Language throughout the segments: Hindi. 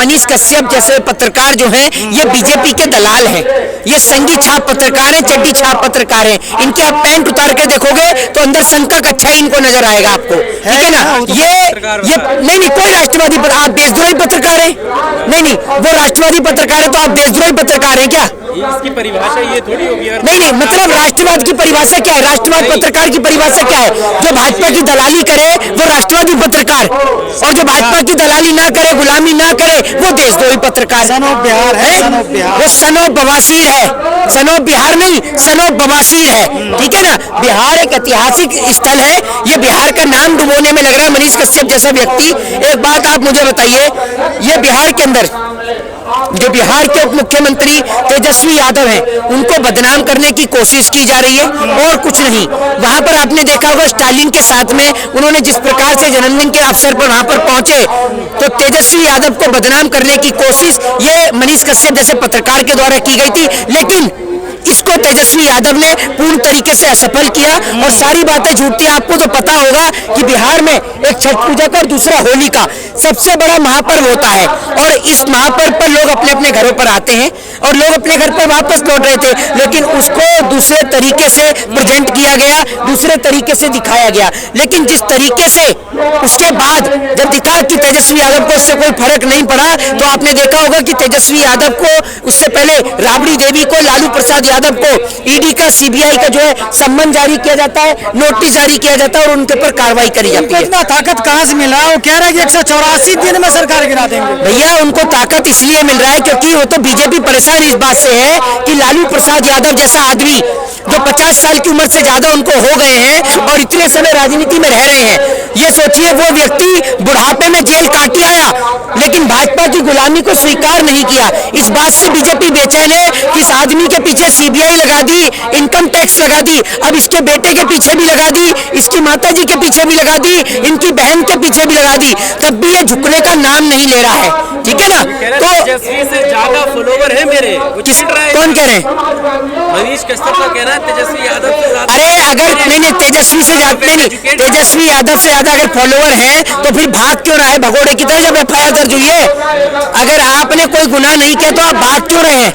मनीष कश्यप जैसे पत्रकार जो हैं ये बीजेपी के दलाल हैं, ये संगी छाप पत्रकार हैं, चड्डी छाप पत्रकार हैं। इनके आप पैंट उतार के देखोगे तो अंदर संघ का कच्छा ही इनको नजर आएगा आपको, ठीक है ना। ये नहीं कोई राष्ट्रवादी आप देशद्रोही पत्रकार है, नहीं वो राष्ट्रवादी पत्रकार है तो आप देशद्रोही पत्रकार हैं क्या? इसकी परिभाषा ये थोड़ी होगी। नहीं मतलब राष्ट्रवाद की परिभाषा क्या है? राष्ट्रवाद पत्रकार की परिभाषा क्या है? जो भाजपा की दलाली करे वो राष्ट्रवादी पत्रकार, और जो भाजपा की दलाली ना करे, गुलामी ना करे, वो देशद्रोही पत्रकार। सन ऑफ बिहार है, वो सन ऑफ बवासीर है, सन ऑफ बिहार नहीं, सन ऑफ बवासीर है, ठीक है ना। बिहार एक ऐतिहासिक स्थल है, ये बिहार का नाम डुबोने में लग रहा है मनीष कश्यप जैसा व्यक्ति। एक बात आप मुझे बताइए, ये बिहार के अंदर जो बिहार के उप मुख्यमंत्री तेजस्वी यादव हैं, उनको बदनाम करने की कोशिश की जा रही है और कुछ नहीं। वहां पर आपने देखा होगा स्टालिन के साथ में उन्होंने जिस प्रकार से जन्मदिन के अवसर पर वहां पर पहुंचे, तो तेजस्वी यादव को बदनाम करने की कोशिश ये मनीष कश्यप जैसे पत्रकार के द्वारा की गई थी, लेकिन इसको तेजस्वी यादव ने पूर्ण तरीके से असफल किया और सारी बातें झूठी। आपको तो पता होगा कि बिहार में एक छठ पूजा का और दूसरा होली का सबसे बड़ा महापर्व होता है, और इस महापर्व पर लोग अपने अपने घरों पर आते हैं और लोग अपने घर पर वापस लौट रहे थे, लेकिन उसको दूसरे तरीके से प्रेजेंट किया गया, दूसरे तरीके से दिखाया गया। लेकिन जिस तरीके से उसके बाद जब दिखा कि तेजस्वी यादव को उससे कोई फर्क नहीं पड़ा, तो आपने देखा होगा कि तेजस्वी यादव को उससे पहले राबड़ी देवी को, लालू प्रसाद यादव को ईडी का, सीबीआई का जो है सम्मन जारी किया जाता है, नोटिस जारी किया जाता है और उनके ऊपर कार्रवाई करी जाती है। इतना ताकत कहां से मिला? वो कह रहा है कि 184 दिन में सरकार गिरा देंगे। भैया उनको ताकत इसलिए मिल रहा है क्योंकि वो तो बीजेपी परेशान इस बात से है कि लालू प्रसाद यादव जैसा आदमी जो 50 साल की उम्र से ज्यादा उनको हो गए हैं और इतने समय राजनीति में रह रहे हैं, ये सोचिए वो व्यक्ति बुढ़ापे में जेल काट आया लेकिन भाजपा की गुलामी को स्वीकार नहीं किया। इस बात से बीजेपी बेचैन है कि इस आदमी के पीछे सीबीआई लगा दी, इनकम टैक्स लगा दी, अब इसके बेटे के पीछे भी लगा दी, इसकी माताजी के पीछे भी लगा दी, इनकी बहन के पीछे भी लगा दी, तब भी ये झुकने का नाम नहीं ले रहा है, ठीक है ना। तो तेजस्वी से ज्यादा फॉलोवर है मेरे, कौन कह रहे हैं? मनीष कश्यप का कहना है तेजस्वी यादव से ज्यादा। अरे अगर नहीं तेजस्वी से ज्यादा नहीं, तेजस्वी यादव से ज्यादा अगर फॉलोवर हैं तो फिर भाग क्यों रहा है भगोड़े की तरह जब एफआईआर दर्ज हुई है? अगर आपने कोई गुनाह नहीं किया तो आप भाग क्यों रहे हैं?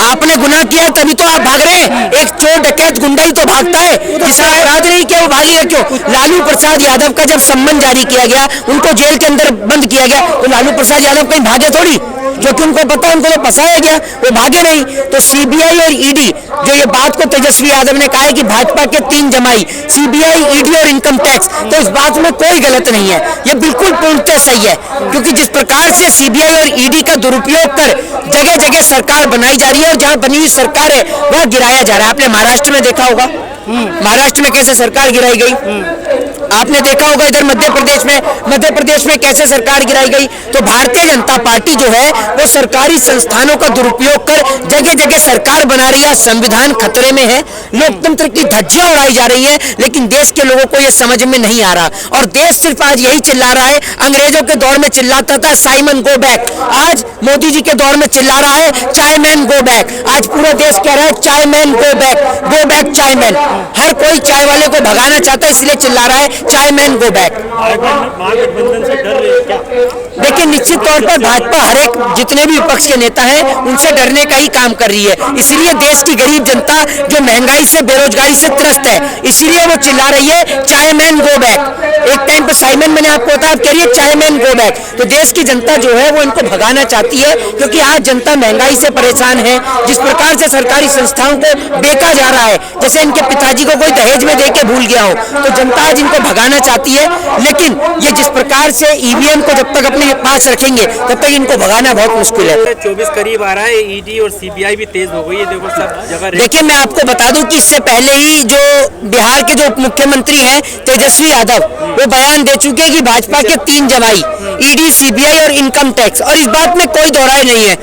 आपने गुनाह किया तभी तो आप भाग रहे हैं। एक चोर डकैत गुंडा ही तो भागता है, जिसने अपराध नहीं किया वो भागेगा क्यों? लालू प्रसाद यादव का जब सम्मन जारी किया गया, उनको जेल के अंदर बंद किया गया, तो लालू प्रसाद यादव कहीं भागे थोड़ी, जो कि उनको पता उनको तो फंसाया गया, वो भागे नहीं। तो सीबीआई और ईडी जो ये बात को तेजस्वी यादव ने कहा है कि भाजपा के 3 जमाई सीबीआई, ईडी और इनकम टैक्स, तो इस बात में कोई गलत नहीं है, ये बिल्कुल पूर्णतः सही है। क्योंकि जिस प्रकार से सीबीआई और ईडी का दुरुपयोग कर जगह जगह सरकार बनाई जा रही है और जहां बनी हुई सरकार है वह गिराया जा रहा है। आपने महाराष्ट्र में देखा होगा, महाराष्ट्र में कैसे सरकार गिराई गई, आपने देखा होगा इधर मध्य प्रदेश में कैसे सरकार गिराई गई। तो भारतीय जनता पार्टी जो है वो सरकारी संस्थानों का दुरुपयोग कर जगह जगह सरकार बना रही है, संविधान खतरे में है, लोकतंत्र की धज्जियां उड़ाई जा रही हैं, लेकिन देश के लोगों को यह समझ में नहीं आ रहा और देश सिर्फ आज यही चिल्ला रहा है। अंग्रेजों के दौर में चिल्लाता था साइमन गो बैक, आज मोदी जी के दौर में चिल्ला रहा है चाय मैन गो बैक। आज पूरा देश कह रहा है चाय मैन गो बैक चाय मैन। हर कोई चाय वाले को भगाना चाहता है, इसलिए चिल्ला रहा है चाय मैन गो बैक। महागठबंधन से डर रही है क्या? देखिए निश्चित तौर पर भाजपा हर एक जितने भी विपक्ष के नेता हैं उनसे डरने का ही काम कर रही है, इसीलिए देश की गरीब जनता जो महंगाई से, बेरोजगारी से त्रस्त है, इसीलिए वो चिल्ला रही है चाय मैन गो बैक। एक टाइम पर साइमन मैंने आपको बताया, आप कह रही है चाय मैन गो बैक। तो देश की जनता जो है वो इनको भगाना चाहती है, क्योंकि आज जनता महंगाई से परेशान है। जिस प्रकार से सरकारी संस्थाओं को बेचा जा रहा है, जैसे इनके पिताजी को कोई दहेज में दे के भूल गया हो, तो जनता आज इनको भगाना चाहती है। लेकिन ये जिस प्रकार से ईवीएम को जब तक अपने पास रखेंगे तब तक इनको भगाना बहुत मुश्किल है। 24 करीब आ रहा है, ईडी और सीबीआई भी तेज हो गई है, देखो सब जगह। देखिए मैं आपको बता दूं कि इससे पहले ही जो बिहार के जो उप मुख्यमंत्री हैं तेजस्वी यादव, वो बयान दे चुके हैं कि भाजपा के 3 जमाई ईडी, सीबीआई और इनकम टैक्स, और इस बात में कोई दोहराई नहीं है।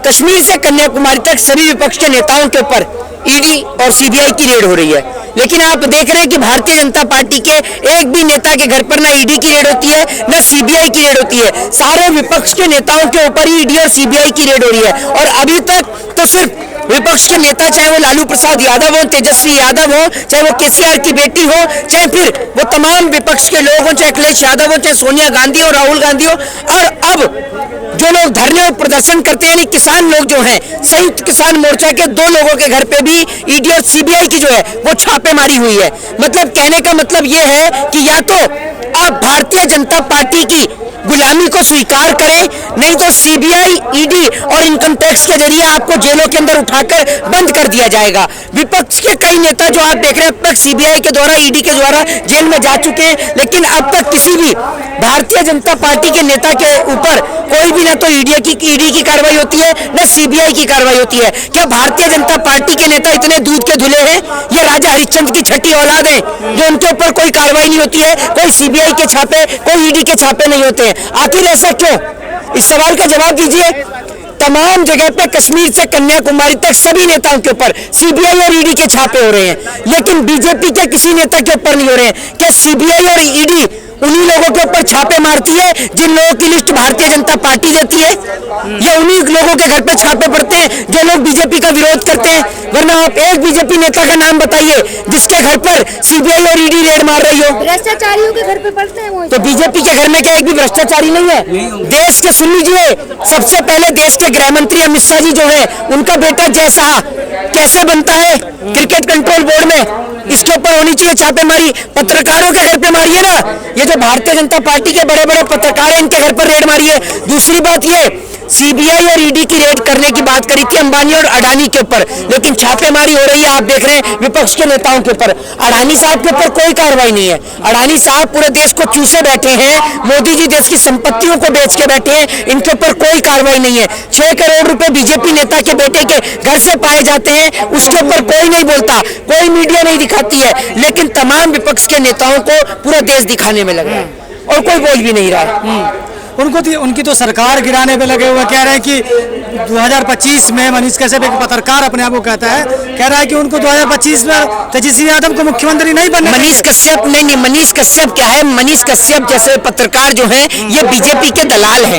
कश्मीर से कन्याकुमारी तक सभी विपक्ष के नेताओं के ऊपर ईडी और सीबीआई की रेड हो रही है, लेकिन आप देख रहे हैं कि भारतीय जनता पार्टी के एक भी नेता के घर पर ना ईडी की रेड होती है ना सीबीआई की रेड होती है। सारे विपक्ष के नेताओं के ऊपर ही ईडी और सीबीआई की रेड हो रही है। और अभी तक तो सिर्फ विपक्ष के नेता, चाहे वो लालू प्रसाद यादव हो, तेजस्वी यादव हो, चाहे वो केसीआर की बेटी हो, चाहे फिर वो तमाम विपक्ष के लोग हो, चाहे अखिलेश यादव हो, चाहे सोनिया गांधी हो, राहुल गांधी हो, और अब जो लोग प्रदर्शन करते हैं, यानी किसान लोग जो हैं, संयुक्त किसान मोर्चा के 2 लोगों के घर पे भी ईडी और सीबीआई की जो है वो छापेमारी हुई है। मतलब कहने का मतलब ये है कि या तो आप भारतीय जनता पार्टी की गुलामी को स्वीकार करें, नहीं तो सीबीआई, ईडी और इनकम टैक्स के जरिए आपको जेलों के अंदर उठाकर बंद कर दिया जाएगा। विपक्ष के कई नेता जो आप देख रहे हैं अब तक सीबीआई के द्वारा, ईडी के द्वारा जेल में जा चुके हैं, लेकिन अब तक किसी भी भारतीय जनता पार्टी के नेता के ऊपर कोई भी ना तो ईडी की कार्रवाई होती है न सीबीआई की कार्रवाई होती है। क्या भारतीय जनता पार्टी के नेता इतने दूध के धुले हैं? ये राजा हरिश्चंद्र की छठी औलाद है जो उनके ऊपर कोई कार्रवाई नहीं होती है, कोई सीबीआई के छापे, कोई ईडी के छापे नहीं होते हैं। आखिर ऐसा क्यों? इस सवाल का जवाब दीजिए। तमाम जगह पे कश्मीर से कन्याकुमारी तक सभी नेताओं के ऊपर सीबीआई और ईडी के छापे हो रहे हैं, लेकिन बीजेपी के किसी नेता के ऊपर नहीं हो रहे हैं। क्या सीबीआई और ईडी उन्हीं लोगों के ऊपर छापे मारती है जिन लोगों की लिस्ट भारतीय जनता पार्टी देती है, या उन्हीं लोगों के घर पे छापे पड़ते हैं जो लोग बीजेपी का विरोध करते हैं? वरना आप एक बीजेपी नेता का नाम बताइए जिसके घर पर सीबीआई और ईडी रेड मार रही हो। भ्रष्टाचारियों के घर पे पड़ते हैं वो। तो बीजेपी के घर में क्या एक भी भ्रष्टाचारी नहीं है? देश के, सुन लीजिए, सबसे पहले देश के गृह मंत्री अमित शाह जी जो है, उनका बेटा जय शाह कैसे बनता है क्रिकेट कंट्रोल बोर्ड में? इसके ऊपर होनी चाहिए छापेमारी। पत्रकारों के घर पे मारिए ना, ये जो भारतीय जनता पार्टी के बड़े बड़े पत्रकार हैं इनके घर पर रेड मारिए। दूसरी बात ये, सीबीआई और ईडी की रेड करने की बात करी थी अंबानी और अडानी के ऊपर, लेकिन छापेमारी हो रही है आप देख रहे हैं विपक्ष के नेताओं के ऊपर। अडानी साहब के ऊपर कोई कार्रवाई नहीं है। अडानी साहब पूरे देश को चूसे बैठे हैं, मोदी जी देश की संपत्तियों को बेच के बैठे हैं, इनके ऊपर कोई कार्रवाई नहीं है। 6 करोड़ रुपए बीजेपी नेता के बेटे के घर से पाए जाते हैं, उसके ऊपर कोई नहीं बोलता, कोई मीडिया नहीं दिखाती है, लेकिन तमाम विपक्ष के नेताओं को पूरा देश दिखाने में लगा है और कोई बोल भी नहीं रहा है। उनकी तो सरकार गिराने पे लगे हुए, कह रहे हैं कि 2025 में मनीष कश्यप, एक पत्रकार अपने आप को कहता है, कह रहा है कि उनको 2025 में तेजस्वी यादव को मुख्यमंत्री नहीं बनना। मनीष कश्यप नहीं, मनीष कश्यप क्या है? मनीष कश्यप जैसे पत्रकार जो है ये बीजेपी के दलाल हैं।